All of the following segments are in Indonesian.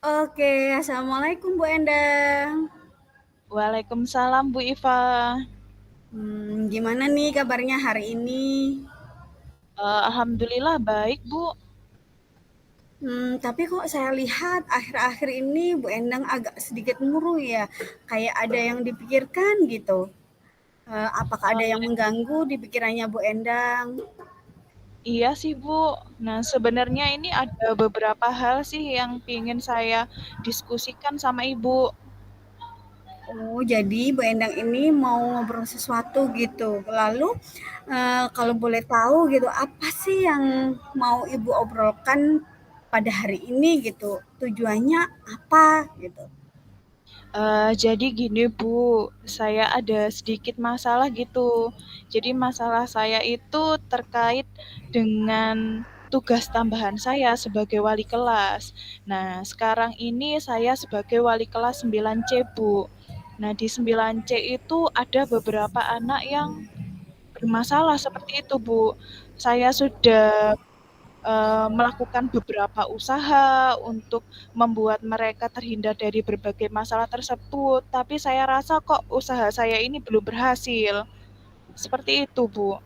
Oke, assalamualaikum Bu Endang. Waalaikumsalam Bu Iva. Gimana nih kabarnya hari ini? Alhamdulillah baik Bu. Tapi kok saya lihat akhir-akhir ini Bu Endang agak sedikit murung ya, kayak ada yang dipikirkan gitu. Apakah ada yang Eh, mengganggu di pikirannya Bu Endang? iya sih Bu. Nah sebenarnya ini ada beberapa hal sih yang ingin saya diskusikan sama Ibu. Oh, jadi Bu Endang ini mau ngobrol sesuatu gitu. Lalu, kalau boleh tahu gitu, apa sih yang mau Ibu obrolkan pada hari ini gitu? Tujuannya apa gitu? Jadi gini Bu, saya ada sedikit masalah gitu. Jadi masalah saya itu terkait dengan tugas tambahan saya sebagai wali kelas. Nah, sekarang ini saya sebagai wali kelas 9C Bu. Nah, di 9C itu ada beberapa anak yang bermasalah seperti itu Bu. Saya sudah melakukan beberapa usaha untuk membuat mereka terhindar dari berbagai masalah tersebut, tapi saya rasa kok usaha saya ini belum berhasil. Seperti itu, Bu.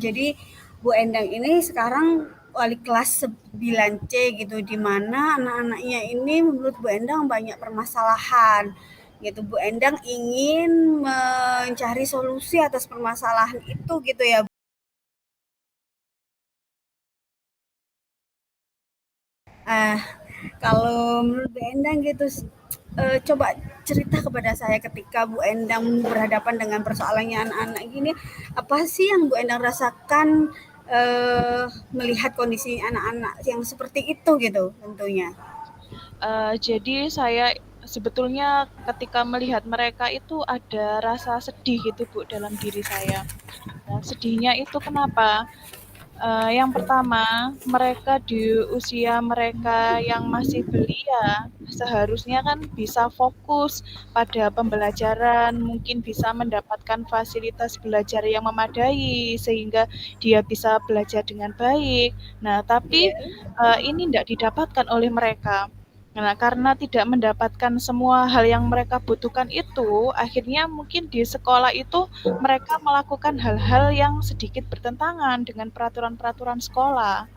Jadi Bu Endang ini sekarang wali kelas 9C gitu, di mana anak-anaknya ini menurut Bu Endang banyak permasalahan gitu. Bu Endang ingin mencari solusi atas permasalahan itu gitu ya. Ah, kalau menurut Bu Endang gitu, coba cerita kepada saya ketika Bu Endang berhadapan dengan persoalannya anak-anak gini, apa sih yang Bu Endang rasakan melihat kondisi anak-anak yang seperti itu gitu tentunya? Jadi saya sebetulnya ketika melihat mereka itu ada rasa sedih gitu, Bu, dalam diri saya. Nah, sedihnya itu kenapa? Yang pertama, mereka di usia mereka yang masih belia, seharusnya kan bisa fokus pada pembelajaran, mungkin bisa mendapatkan fasilitas belajar yang memadai, sehingga dia bisa belajar dengan baik. Nah, tapi Iya. ini tidak didapatkan oleh mereka. Nah, karena tidak mendapatkan semua hal yang mereka butuhkan itu, akhirnya mungkin di sekolah itu mereka melakukan hal-hal yang sedikit bertentangan dengan peraturan-peraturan sekolah.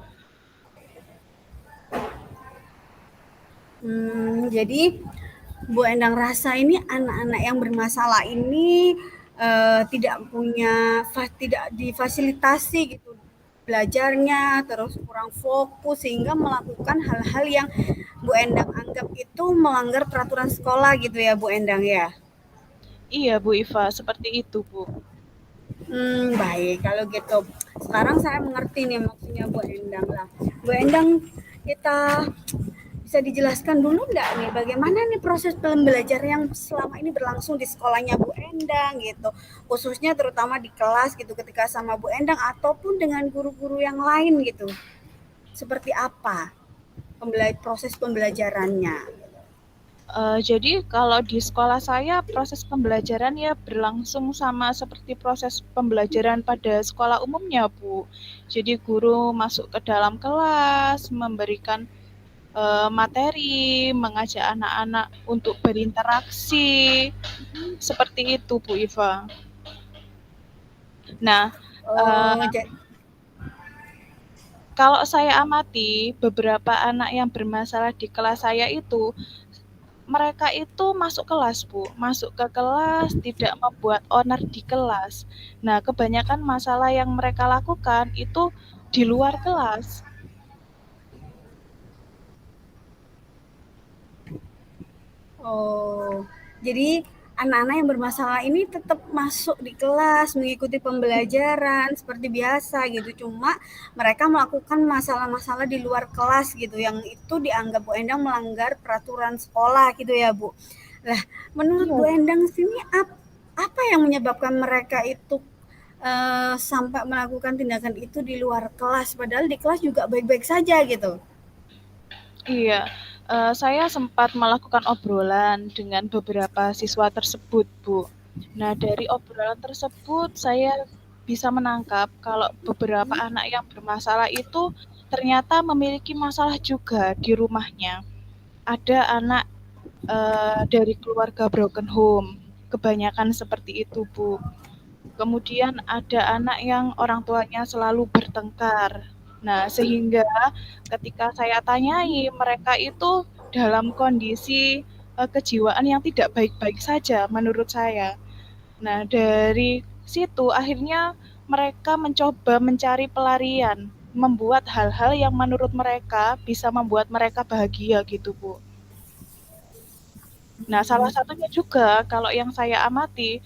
Jadi Bu Endang rasa ini anak-anak yang bermasalah ini tidak punya tidak difasilitasi gitu belajarnya, terus kurang fokus sehingga melakukan hal-hal yang Bu Endang anggap itu melanggar peraturan sekolah gitu ya Bu Endang ya. Iya, Bu Iva, seperti itu, Bu. Baik kalau gitu. Sekarang saya mengerti nih maksudnya Bu Endang lah. Bu Endang, kita bisa dijelaskan dulu nggak nih bagaimana nih proses pembelajaran yang selama ini berlangsung di sekolahnya Bu Endang gitu, khususnya terutama di kelas gitu ketika sama Bu Endang ataupun dengan guru-guru yang lain gitu, seperti apa proses pembelajarannya? Jadi kalau di sekolah saya proses pembelajaran ya berlangsung sama seperti proses pembelajaran pada sekolah umumnya, Bu. Jadi guru masuk ke dalam kelas, memberikan materi, mengajak anak-anak untuk berinteraksi, seperti itu, Bu Iva. Nah, Oh, eee, kalau saya amati beberapa anak yang bermasalah di kelas saya itu, mereka itu masuk kelas, Bu. Masuk ke kelas, tidak membuat onar di kelas. Nah, kebanyakan masalah yang mereka lakukan itu di luar kelas. oh, jadi anak-anak yang bermasalah ini tetap masuk di kelas, mengikuti pembelajaran seperti biasa gitu. Cuma mereka melakukan masalah-masalah di luar kelas gitu, yang itu dianggap Bu Endang melanggar peraturan sekolah gitu ya, Bu. Lah, menurut Iya, Bu Bu. Endang sini apa yang menyebabkan mereka itu sampai melakukan tindakan itu di luar kelas, padahal di kelas juga baik-baik saja gitu? Iya, saya sempat melakukan obrolan dengan beberapa siswa tersebut, Bu. Nah, dari obrolan tersebut saya bisa menangkap kalau beberapa anak yang bermasalah itu ternyata memiliki masalah juga di rumahnya. ada anak dari keluarga broken home, kebanyakan seperti itu, Bu. Kemudian ada anak yang orang tuanya selalu bertengkar. Nah, sehingga ketika saya tanyai, mereka itu dalam kondisi kejiwaan yang tidak baik-baik saja menurut saya. Nah, dari situ akhirnya mereka mencoba mencari pelarian, membuat hal-hal yang menurut mereka bisa membuat mereka bahagia gitu, Bu. Nah, salah Hmm. satunya juga kalau yang saya amati,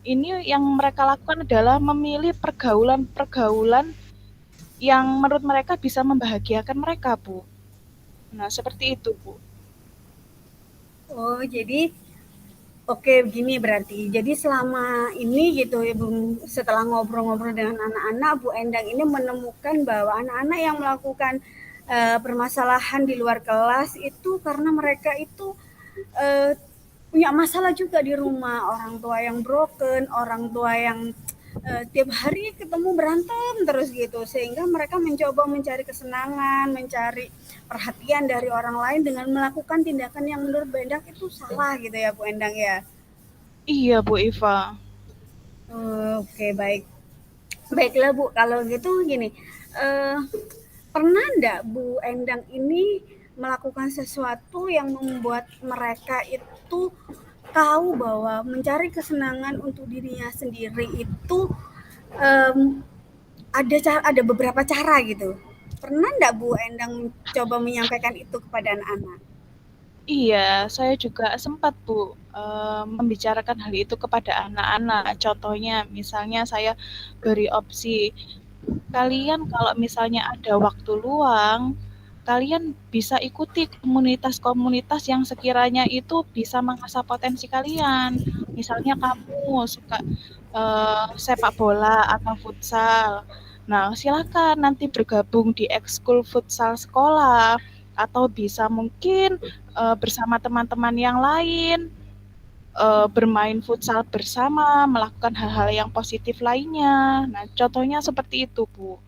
ini yang mereka lakukan adalah memilih pergaulan-pergaulan yang menurut mereka bisa membahagiakan mereka, Bu. Nah, seperti itu, Bu. Oh, jadi oke begini berarti. Jadi selama ini gitu ya, setelah ngobrol-ngobrol dengan anak-anak, Bu Endang ini menemukan bahwa anak-anak yang melakukan permasalahan di luar kelas itu karena mereka itu eh, punya masalah juga di rumah, orang tua yang broken, orang tua yang tiap hari ketemu berantem terus gitu, sehingga mereka mencoba mencari kesenangan, mencari perhatian dari orang lain dengan melakukan tindakan yang menurut Bu Endang itu salah gitu ya, Bu Endang ya. Iya, Bu Iva. Oke, baik. Baiklah Bu, kalau gitu gini, eh, pernah enggak Bu Endang ini melakukan sesuatu yang membuat mereka itu tahu bahwa mencari kesenangan untuk dirinya sendiri itu em, ada beberapa cara gitu. Pernah enggak Bu Endang coba menyampaikan itu kepada anak-anak? Iya, saya juga sempat, Bu, membicarakan hal itu kepada anak-anak. Contohnya, misalnya saya beri opsi, kalian kalau misalnya ada waktu luang, kalian bisa ikuti komunitas-komunitas yang sekiranya itu bisa mengasah potensi kalian. Misalnya kamu suka sepak bola atau futsal. Nah, silakan nanti bergabung di ekskul futsal sekolah atau bisa mungkin bersama teman-teman yang lain bermain futsal bersama, melakukan hal-hal yang positif lainnya. Nah, contohnya seperti itu, Bu.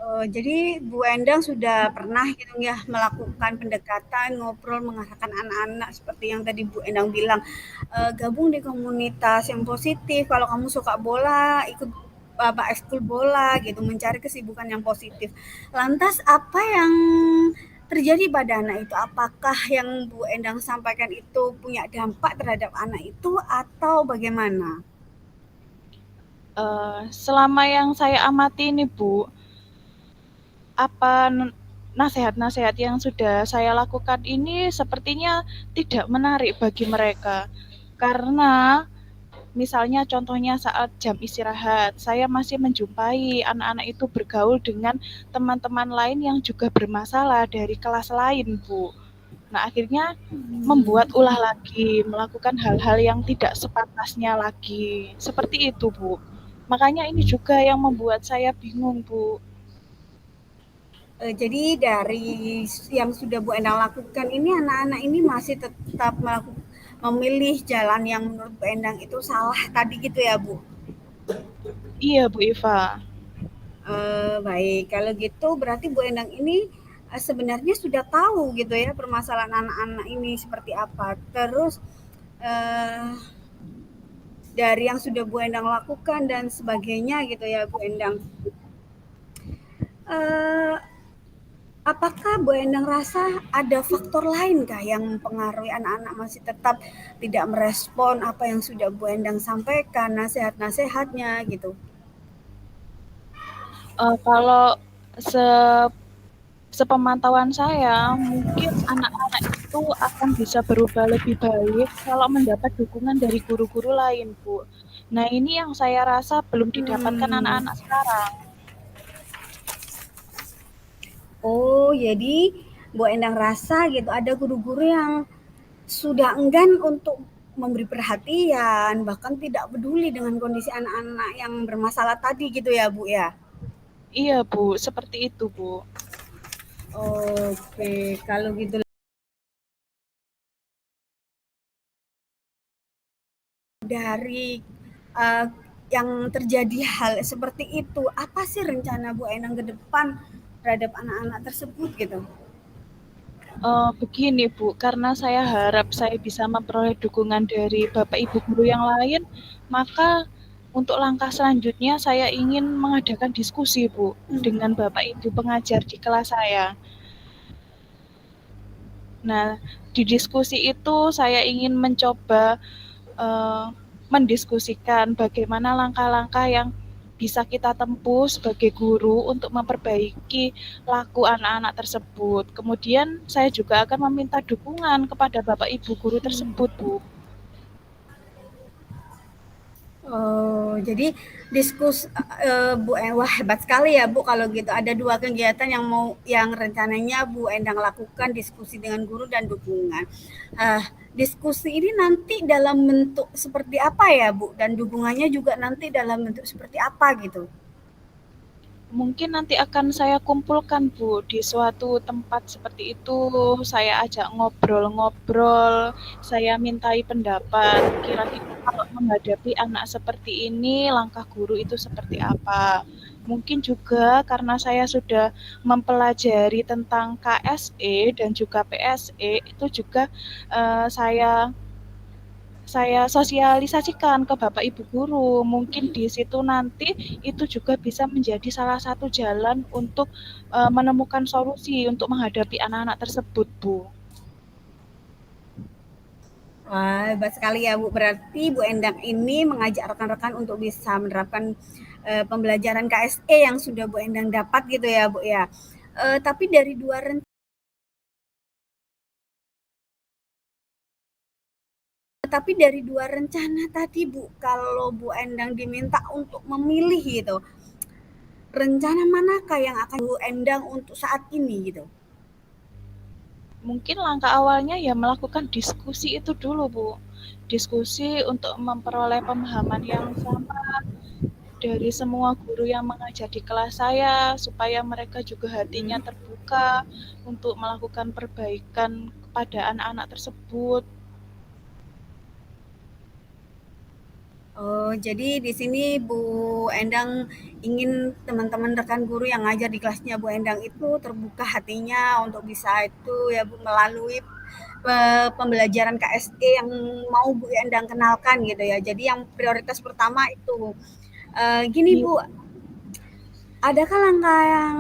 Jadi Bu Endang sudah pernah gitu ya melakukan pendekatan, ngobrol, mengarahkan anak-anak seperti yang tadi Bu Endang bilang, gabung di komunitas yang positif. Kalau kamu suka bola, ikut apa ekskul bola gitu, mencari kesibukan yang positif. Lantas apa yang terjadi pada anak itu? Apakah yang Bu Endang sampaikan itu punya dampak terhadap anak itu atau bagaimana? Selama yang saya amati ini, Bu, apa nasihat-nasihat yang sudah saya lakukan ini sepertinya tidak menarik bagi mereka. Karena misalnya contohnya saat jam istirahat, saya masih menjumpai anak-anak itu bergaul dengan teman-teman lain yang juga bermasalah dari kelas lain, Bu. Nah, akhirnya membuat Hmm. ulah lagi, melakukan hal-hal yang tidak sepantasnya lagi. Seperti itu, Bu. Makanya ini juga yang membuat saya bingung, Bu. Jadi dari yang sudah Bu Endang lakukan ini anak-anak ini masih tetap memilih jalan yang menurut Bu Endang itu salah tadi gitu ya Bu? Iya, Bu Iva. Baik, kalau gitu berarti Bu Endang ini sebenarnya sudah tahu gitu ya permasalahan anak-anak ini seperti apa. Terus eh, dari yang sudah Bu Endang lakukan dan sebagainya gitu ya Bu Endang. Eh, Apakah Bu Endang rasa ada faktor lain kah yang mempengaruhi anak-anak masih tetap tidak merespon apa yang sudah Bu Endang sampaikan, nasihat-nasihatnya gitu? Kalau se sepemantauan saya, mungkin anak-anak itu akan bisa berubah lebih baik kalau mendapat dukungan dari guru-guru lain, Bu. Nah, ini yang saya rasa belum didapatkan Hmm. anak-anak sekarang. Oh, jadi Bu Endang rasa gitu ada guru-guru yang sudah enggan untuk memberi perhatian, bahkan tidak peduli dengan kondisi anak-anak yang bermasalah tadi gitu ya, Bu ya? Iya, Bu, seperti itu, Bu. Oke, kalau gitu dari eh, yang terjadi hal seperti itu, apa sih rencana Bu Endang ke depan terhadap anak-anak tersebut gitu? Begini Bu, karena saya harap saya bisa memperoleh dukungan dari Bapak Ibu guru yang lain, maka untuk langkah selanjutnya saya ingin mengadakan diskusi Bu, dengan Bapak Ibu pengajar di kelas saya. Nah, di diskusi itu saya ingin mencoba eee, mendiskusikan bagaimana langkah-langkah yang bisa kita tempuh sebagai guru untuk memperbaiki laku anak-anak tersebut. Kemudian saya juga akan meminta dukungan kepada Bapak Ibu guru tersebut, Bu. Oh, jadi Bu, wah hebat sekali ya Bu kalau gitu. Ada dua kegiatan yang rencananya Bu Endang lakukan, diskusi dengan guru dan dukungan. Diskusi ini nanti dalam bentuk seperti apa ya Bu? Dan dukungannya juga nanti dalam bentuk seperti apa gitu? Mungkin nanti akan saya kumpulkan, Bu, di suatu tempat seperti itu. Saya ajak ngobrol-ngobrol, saya mintai pendapat. Kira-kira kalau menghadapi anak seperti ini, langkah guru itu seperti apa? Mungkin juga karena saya sudah mempelajari tentang KSE dan juga PSE, itu juga saya sosialisasikan ke Bapak Ibu guru. Mungkin di situ nanti itu juga bisa menjadi salah satu jalan untuk menemukan solusi untuk menghadapi anak-anak tersebut, Bu. Wah, hebat sekali ya Bu. Berarti Bu Endang ini mengajak rekan-rekan untuk bisa menerapkan pembelajaran KSE yang sudah Bu Endang dapat gitu ya Bu ya. Tapi dari dua rencana tadi Bu, kalau Bu Endang diminta untuk memilih gitu, rencana manakah yang akan Bu Endang untuk saat ini gitu? Mungkin langkah awalnya ya melakukan diskusi itu dulu, Bu. Diskusi untuk memperoleh pemahaman yang sama dari semua guru yang mengajar di kelas saya, supaya mereka juga hatinya terbuka untuk melakukan perbaikan kepada anak-anak tersebut. Oh, jadi di sini Bu Endang ingin teman-teman rekan guru yang ngajar di kelasnya Bu Endang itu terbuka hatinya untuk bisa itu ya Bu melalui pembelajaran KSE yang mau Bu Endang kenalkan gitu ya. Jadi yang prioritas pertama itu. Gini Iya, Bu, adakah langkah yang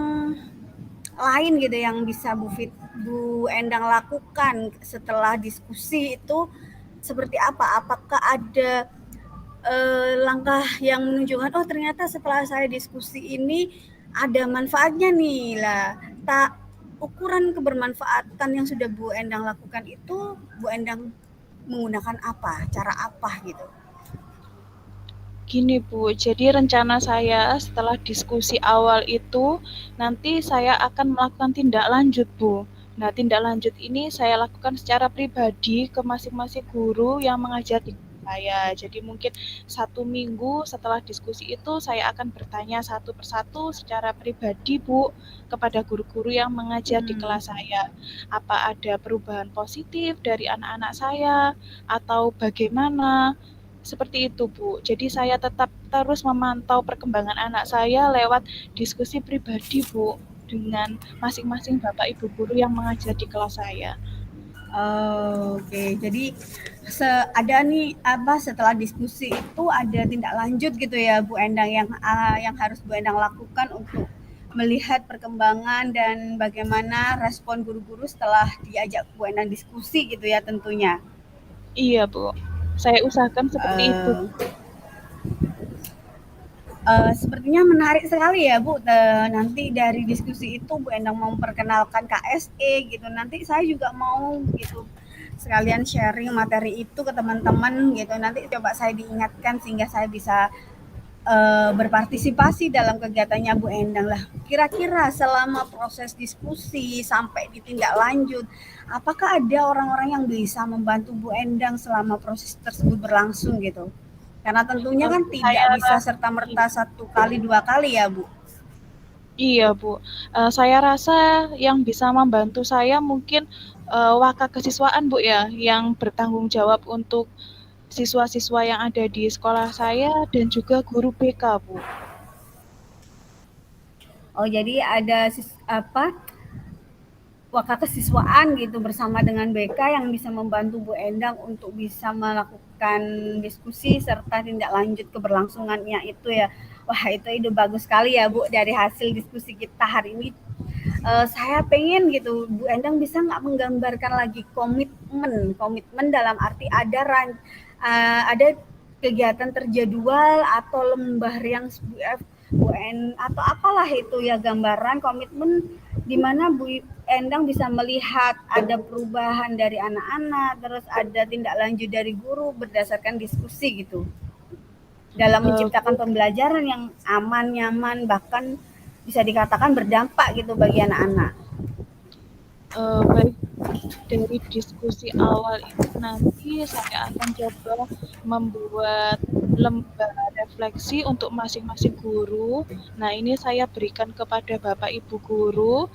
lain gitu yang bisa Bu Endang lakukan setelah diskusi itu seperti apa? Apakah ada langkah yang menunjukkan oh ternyata setelah saya diskusi ini ada manfaatnya nih lah tak ukuran kebermanfaatan yang sudah Bu Endang lakukan itu Bu Endang menggunakan apa cara apa gitu. gini Bu, jadi rencana saya setelah diskusi awal itu, nanti saya akan melakukan tindak lanjut Bu. Nah, tindak lanjut ini saya lakukan secara pribadi ke masing-masing guru yang mengajar di kelas saya. Jadi mungkin 1 minggu setelah diskusi itu saya akan bertanya satu persatu secara pribadi Bu kepada guru-guru yang mengajar di Hmm. kelas saya. Apa ada perubahan positif dari anak-anak saya atau bagaimana? Seperti itu, Bu. Jadi saya tetap terus memantau perkembangan anak saya lewat diskusi pribadi, Bu, dengan masing-masing Bapak Ibu guru yang mengajar di kelas saya. Oh, oke, jadi ada nih apa setelah diskusi itu ada tindak lanjut gitu ya Bu Endang yang harus Bu Endang lakukan untuk melihat perkembangan dan bagaimana respon guru-guru setelah diajak Bu Endang diskusi gitu ya tentunya. Iya, Bu. Saya usahakan seperti itu. Uh, Sepertinya menarik sekali ya Bu. Nanti dari diskusi itu Bu Endang mau memperkenalkan KSE gitu. Nanti saya juga mau gitu sekalian sharing materi itu ke teman-teman gitu. Nanti coba saya diingatkan sehingga saya bisa berpartisipasi dalam kegiatannya Bu Endang lah. Kira-kira selama proses diskusi sampai ditindak lanjut, apakah ada orang-orang yang bisa membantu Bu Endang selama proses tersebut berlangsung gitu? Karena tentunya kan tidak Saya bisa serta-merta satu kali, dua kali ya Bu. Iya, Bu. Saya rasa yang bisa membantu saya mungkin Waka Kesiswaan, Bu ya, yang bertanggung jawab untuk siswa-siswa yang ada di sekolah saya dan juga guru BK, Bu. Oh jadi ada apa wakakesiswaan gitu bersama dengan BK yang bisa membantu Bu Endang untuk bisa melakukan diskusi serta tindak lanjut keberlangsungannya itu ya. Wah, itu ide bagus sekali ya Bu dari hasil diskusi kita hari ini. Saya pengen gitu Bu Endang bisa nggak menggambarkan lagi komitmen komitmen dalam arti ada kegiatan terjadwal atau lembah yang UN atau apalah itu ya gambaran komitmen di mana Bu Endang bisa melihat ada perubahan dari anak-anak terus ada tindak lanjut dari guru berdasarkan diskusi gitu dalam Bu, menciptakan pembelajaran yang aman nyaman bahkan bisa dikatakan berdampak gitu bagi anak-anak. baik, dari diskusi awal itu nanti saya akan coba membuat lembar refleksi untuk masing-masing guru. Nah, ini saya berikan kepada Bapak Ibu guru,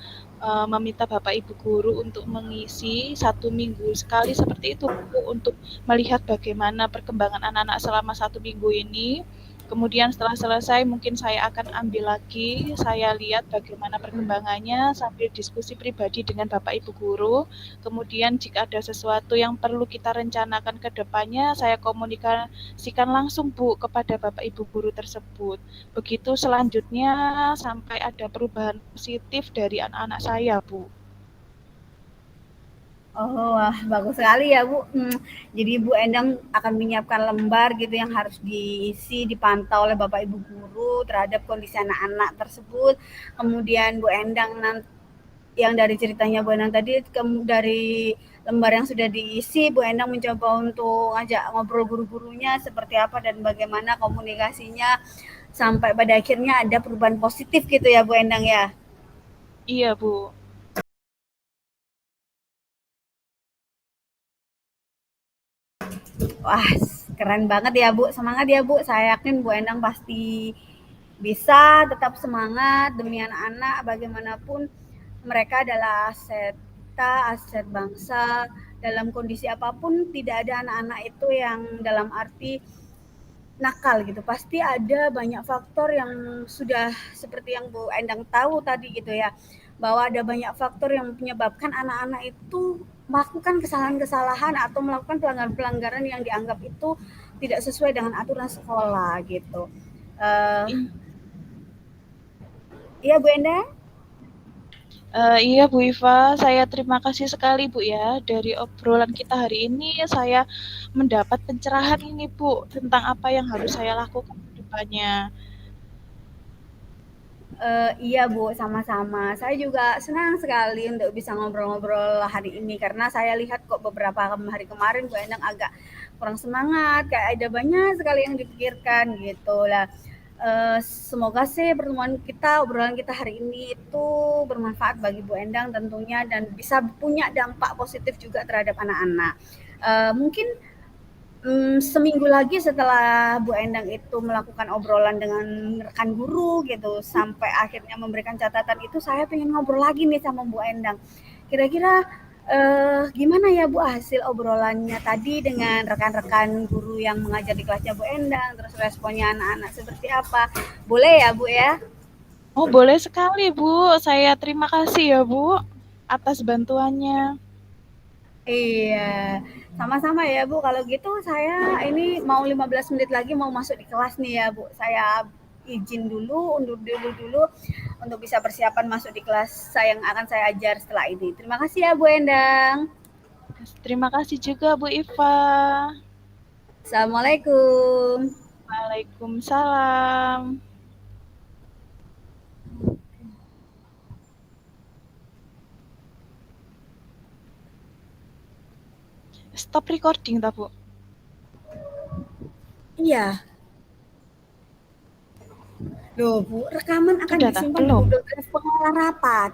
meminta Bapak Ibu guru untuk mengisi 1 minggu sekali seperti itu Bu, untuk melihat bagaimana perkembangan anak-anak selama 1 minggu ini. Kemudian setelah selesai mungkin saya akan ambil lagi, saya lihat bagaimana perkembangannya sambil diskusi pribadi dengan Bapak Ibu guru. Kemudian jika ada sesuatu yang perlu kita rencanakan ke depannya, saya komunikasikan langsung Bu kepada Bapak Ibu guru tersebut. Begitu selanjutnya sampai ada perubahan positif dari anak-anak saya Bu. Oh, wah, bagus sekali ya, Bu. Jadi Bu Endang akan menyiapkan lembar gitu yang harus diisi, dipantau oleh Bapak Ibu guru terhadap kondisi anak-anak tersebut. Kemudian Bu Endang yang dari ceritanya Bu Endang tadi, dari lembar yang sudah diisi, Bu Endang mencoba untuk ngajak ngobrol guru-gurunya seperti apa dan bagaimana komunikasinya sampai pada akhirnya ada perubahan positif gitu ya, Bu Endang ya. Iya Bu. Wah, keren banget ya Bu. Semangat ya Bu. Saya yakin Bu Endang pasti bisa tetap semangat demi anak-anak. Bagaimanapun mereka adalah aset kita, aset bangsa. Dalam kondisi apapun tidak ada anak-anak itu yang dalam arti nakal gitu. Pasti ada banyak faktor yang sudah seperti yang Bu Endang tahu tadi gitu ya. Bahwa ada banyak faktor yang menyebabkan anak-anak itu melakukan kesalahan-kesalahan atau melakukan pelanggaran-pelanggaran yang dianggap itu tidak sesuai dengan aturan sekolah gitu. Uh, iya Bu Endang? Iya Bu Iva, saya terima kasih sekali Bu ya. Dari obrolan kita hari ini, saya mendapat pencerahan ini Bu, tentang apa yang harus saya lakukan ke depannya. Iya Bu, sama-sama. Saya juga senang sekali untuk bisa ngobrol-ngobrol hari ini karena saya lihat kok beberapa hari kemarin Bu Endang agak kurang semangat, kayak ada banyak sekali yang dipikirkan gitu lah. Semoga sih pertemuan kita, obrolan kita hari ini itu bermanfaat bagi Bu Endang tentunya dan bisa punya dampak positif juga terhadap anak-anak. Mungkin seminggu lagi setelah Bu Endang itu melakukan obrolan dengan rekan guru gitu sampai akhirnya memberikan catatan itu saya pengen ngobrol lagi nih sama Bu Endang. Kira-kira gimana ya Bu hasil obrolannya tadi dengan rekan-rekan guru yang mengajar di kelasnya Bu Endang, terus responnya anak-anak seperti apa? Boleh ya Bu ya? Oh boleh sekali Bu, saya terima kasih ya Bu, atas bantuannya. Iya, sama-sama ya Bu. Kalau gitu saya ini mau 15 menit lagi mau masuk di kelas nih ya Bu. Saya izin dulu, undur dulu untuk bisa persiapan masuk di kelas saya yang akan saya ajar setelah ini. Terima kasih ya Bu Endang. Terima kasih juga Bu Iva. Assalamualaikum. Waalaikumsalam. Stop recording tak Bu? Iya, loh Bu, rekaman akan Sudah tak? disimpan di Belum? Google Drive pengelola rapat.